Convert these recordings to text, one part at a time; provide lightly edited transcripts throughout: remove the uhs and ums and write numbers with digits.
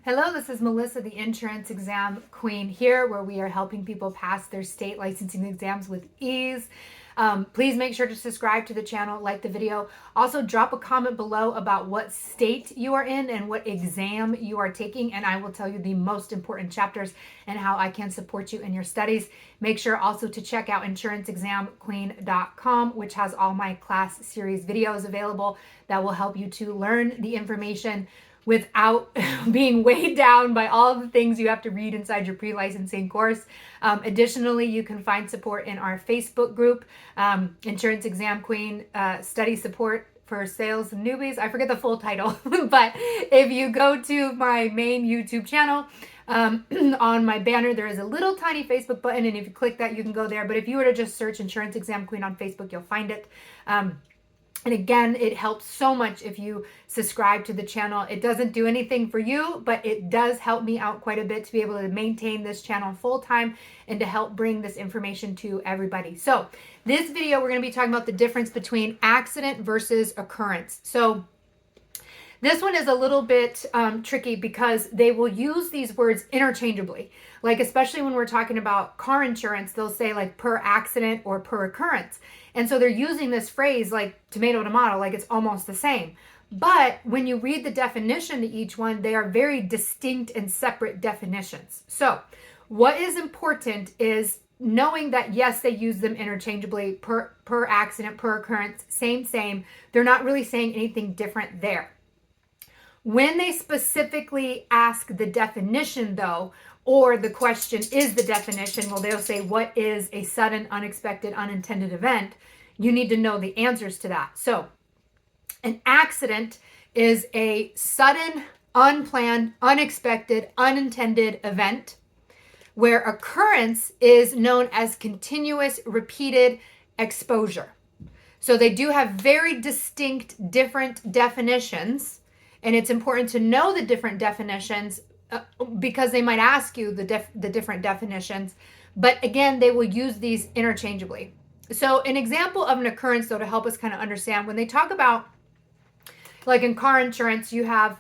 Hello, this is Melissa, the insurance exam queen here, where we are helping people pass their state licensing exams with ease. Please make sure to subscribe to the channel, like the video. Also, drop a comment below about what state you are in and what exam you are taking, and I will tell you the most important chapters and how I can support you in your studies. Make sure also to check out insuranceexamqueen.com, which has all my class series videos available that will help you to learn the information without being weighed down by all the things you have to read inside your pre-licensing course. Additionally, you can find support in our Facebook group, Insurance Exam Queen Study Support for Sales Newbies. I forget the full title, but if you go to my main YouTube channel, on my banner, there is a little tiny Facebook button, and if you click that, you can go there. But if you were to just search Insurance Exam Queen on Facebook, you'll find it. And again, it helps so much if you subscribe to the channel. It doesn't do anything for you, but it does help me out quite a bit to be able to maintain this channel full time and to help bring this information to everybody. So this video, we're going to be talking about the difference between accident versus occurrence. So this one is a little bit tricky because they will use these words interchangeably. Like, especially when we're talking about car insurance, they'll say like per accident or per occurrence. And so they're using this phrase like tomato, tomato, like it's almost the same. But when you read the definition to each one, they are very distinct and separate definitions. So what is important is knowing that, yes, they use them interchangeably, per accident, per occurrence, same. They're not really saying anything different there. When they specifically ask the definition, though, or the question is the definition, well, they'll say, what is a sudden, unexpected, unintended event? You need to know the answers to that. So an accident is a sudden, unplanned, unexpected, unintended event, where occurrence is known as continuous, repeated exposure. So they do have very distinct, different definitions. And it's important to know the different definitions because they might ask you the different definitions. But again, they will use these interchangeably. So an example of an occurrence, though, to help us kind of understand, when they talk about, like in car insurance, you have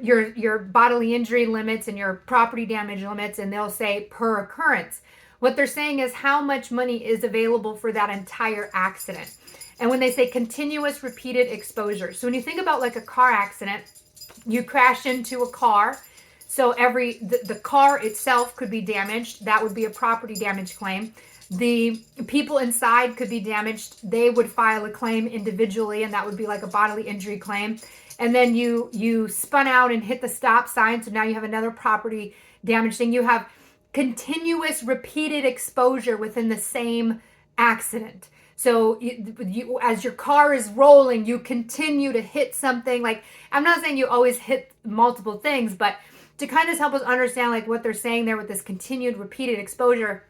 your bodily injury limits and your property damage limits, and they'll say per occurrence. What they're saying is how much money is available for that entire accident. And when they say continuous repeated exposure, so when you think about like a car accident, you crash into a car. So the car itself could be damaged. That would be a property damage claim. The people inside could be damaged. They would file a claim individually, and that would be like a bodily injury claim. And then you spun out and hit the stop sign. So now you have another property damage thing. You have continuous repeated exposure within the same accident. So you, as your car is rolling, you continue to hit something. Like, I'm not saying you always hit multiple things, but to kind of help us understand like what they're saying there with this continued repeated exposure,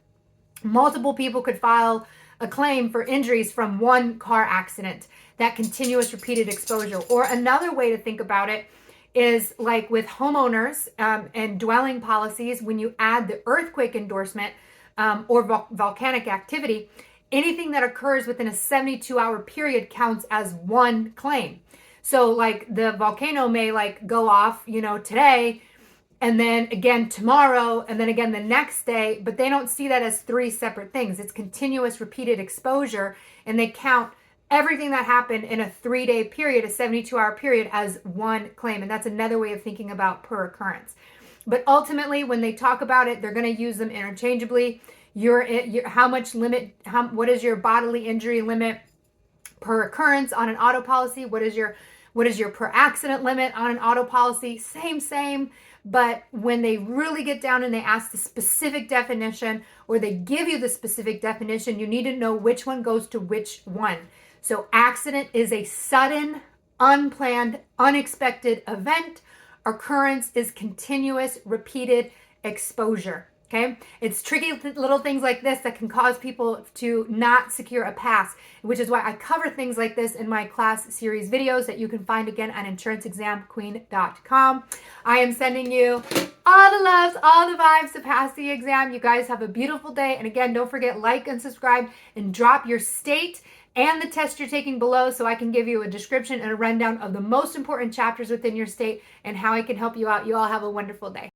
multiple people could file a claim for injuries from one car accident, that continuous repeated exposure. Or another way to think about it is like with homeowners and dwelling policies, when you add the earthquake endorsement or volcanic activity, anything that occurs within a 72-hour period counts as one claim. So like the volcano may like go off, today, and then again tomorrow, and then again the next day, but they don't see that as three separate things. It's continuous repeated exposure, and they count everything that happened in a 3-day period, a 72-hour period, as one claim. And that's another way of thinking about per occurrence. But ultimately, when they talk about it, they're going to use them interchangeably. What is your bodily injury limit per occurrence on an auto policy? What is your per accident limit on an auto policy? Same. But when they really get down and they ask the specific definition, or they give you the specific definition, you need to know which one goes to which one. So accident is a sudden, unplanned, unexpected event. Occurrence is continuous, repeated exposure. Okay, it's tricky little things like this that can cause people to not secure a pass, which is why I cover things like this in my class series videos that you can find again on insuranceexamqueen.com. I am sending you all the loves, all the vibes to pass the exam. You guys have a beautiful day. And again, don't forget, like and subscribe and drop your state and the test you're taking below so I can give you a description and a rundown of the most important chapters within your state and how I can help you out. You all have a wonderful day.